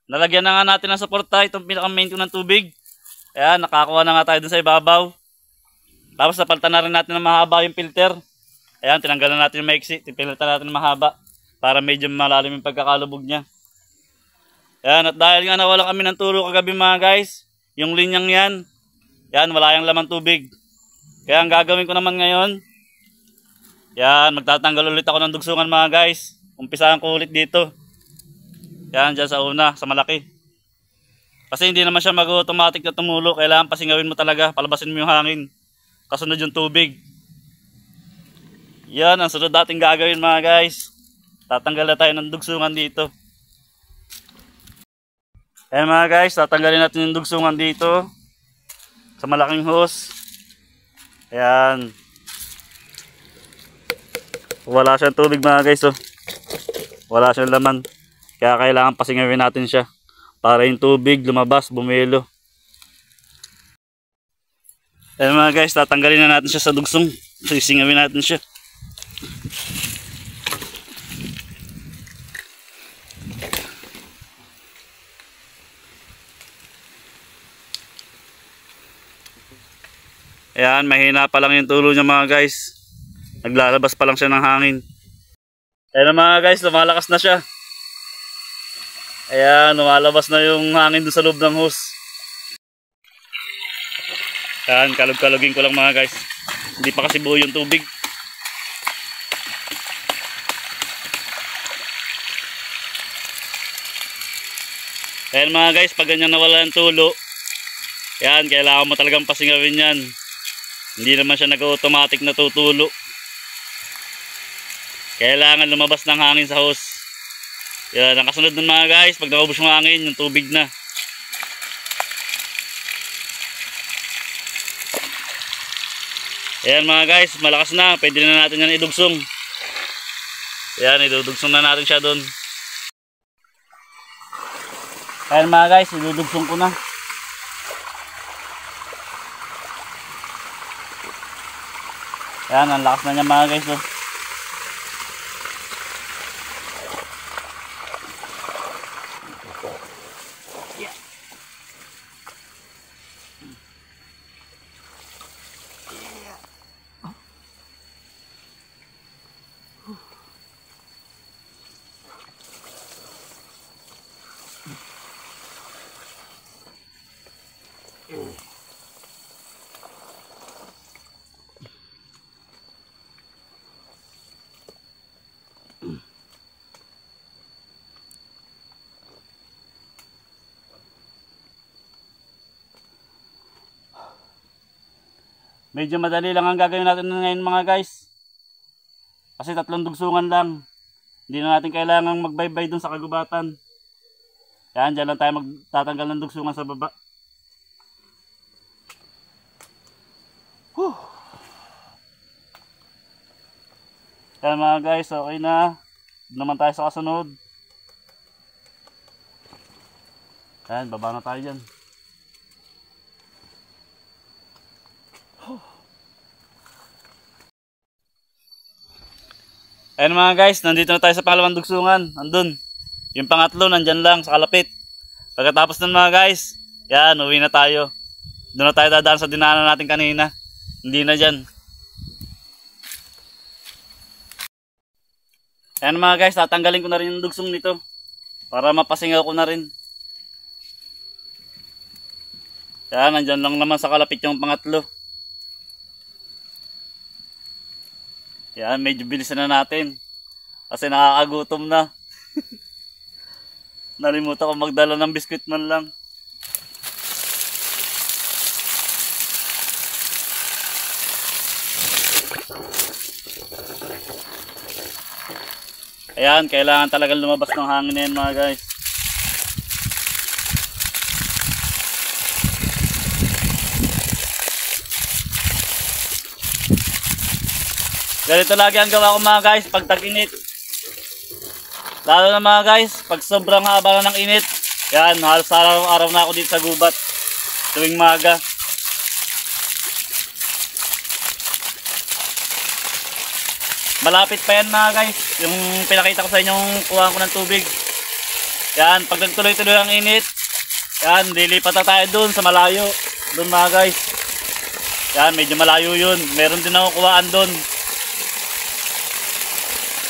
Nalagyan na nga natin ng suporta itong pinaka-main ko ng tubig. Ayan, nakakuha na nga tayo dun sa ibabaw. Tapos napalitan na rin natin ng mahaba yung filter. Ayan, tinanggalan natin yung maiksi. Pinalitan natin ng mahaba para medyo malalim yung pagkakalubog niya. Ayan, at dahil nga nawalan kami ng turo kagabi mga guys, yung linyang yan, yan, wala yung laman tubig. Kaya ang gagawin ko naman ngayon, yan, magtatanggal ulit ako ng dugsungan mga guys. Umpisahan ko ulit dito. Yan, dyan sa una, sa malaki. Kasi hindi naman siya mag-automatic na tumulo. Kailangan pasingawin mo talaga, palabasin mo yung hangin. Kasunod yung tubig. Yan ang sunod natin gagawin mga guys. Tatanggal na tayo ng dugsungan dito. Ayan mga guys, tatanggalin natin yung dugsungan dito sa malaking hose. Ayan. Wala siyang tubig mga guys, oh. Wala siyang laman. Kaya kailangan pasingawin natin siya para yung tubig lumabas, bumelo. Ayan mga guys, tatanggalin na natin siya sa dugsong. Sisingawin natin siya. Ayan, mahina pa lang yung tulo niya mga guys. Naglalabas pa lang siya ng hangin. Ayan mga guys, lumalakas na siya. Ayan, lumalabas na yung hangin doon sa loob ng hose. Ayan, kalog-kalogin ko lang mga guys. Hindi pa kasi buo yung tubig. Ayan mga guys, pag ganyan nawala ng tulo, ayan, kailangan mo talagang pasingawin yan. Hindi naman siya nag-automatic na tutulo. Kailangan lumabas ng hangin sa hose. Yan, ang kasunod ng mga guys, pag naubos yung hangin, yung tubig na. Ayan mga guys, malakas na. Pwede na natin yan idugsong. Ayan, idudugsong na natin siya doon. Ayan mga guys, idudugsong ko na. Ayan, ang lakas na niya mga guys, oh. Medyo madali lang ang gagawin natin ngayon mga guys. Kasi 3 dugsungan lang. Hindi na natin kailangang magbaybay dun sa kagubatan. Yan, dyan lang tayo magtatanggal ng dugsungan sa baba. Yan mga guys, okay na. Naman tayo sa kasunod. Yan, baba na tayo dyan. Ayan mga guys, nandito na tayo sa pangalawang dugsungan. Andun. Yung pangatlo, nandyan lang sa kalapit. Pagkatapos nun mga guys, yan, uwi na tayo. Doon na tayo dadaan sa dinaanan natin kanina. Hindi na dyan. Ayan mga guys, tatanggalin ko na rin yung dugsong nito. Para mapasingaw ko na rin. Yan, nandyan lang naman sa kalapit yung pangatlo. Yan, medyo bilisan na natin. Kasi nakakagutom na. Nalimutan ko magdala ng biskwit man lang. Ayan, kailangan talagang lumabas ng hangin na yan mga guys. Ganito lagi ang gawa ko mga guys pag tag-init. Lalo na mga guys, pag sobrang haba na ng init. Yan, halos araw-araw na ako dito sa gubat. Tuwing maga. Malapit pa yan mga guys. Yung pinakita ko sa inyo yung kuhaan ko ng tubig. Yan, pag nagtuloy-tuloy ang init, yan, lilipat na tayo dun sa malayo. Dun mga guys. Yan, medyo malayo yun. Meron din ako kuhaan dun.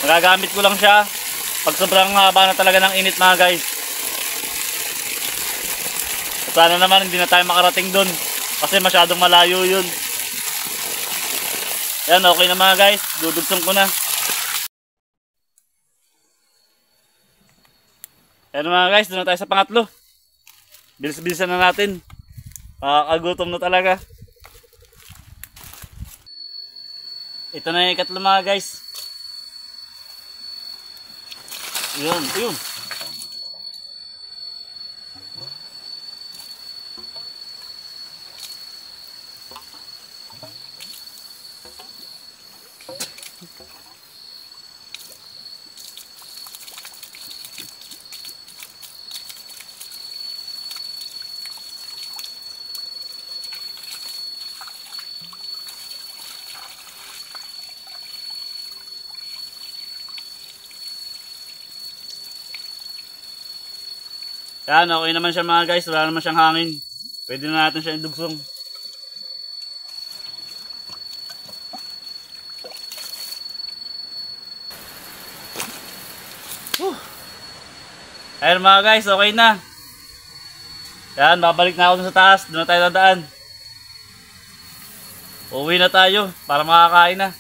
Nagagamit ko lang siya pag sobrang haba na talaga ng init mga guys. Sana naman hindi na tayo makarating dun kasi masyadong malayo yun. Yan, okay na mga guys. Dudugsong ko na. Yan mga guys, doon na tayo sa pangatlo. Bilis-bilisan na natin. Makakagutom na talaga. Ito na yung ikatlo mga guys. Yun, yun. Yan, okay naman siya mga guys. Wala naman siyang hangin. Pwede na natin siya idugsong. Ayan mga guys, okay na. Yan, babalik na ako dun sa taas. Doon na tayo dadaan. Uwi na tayo para makakain na.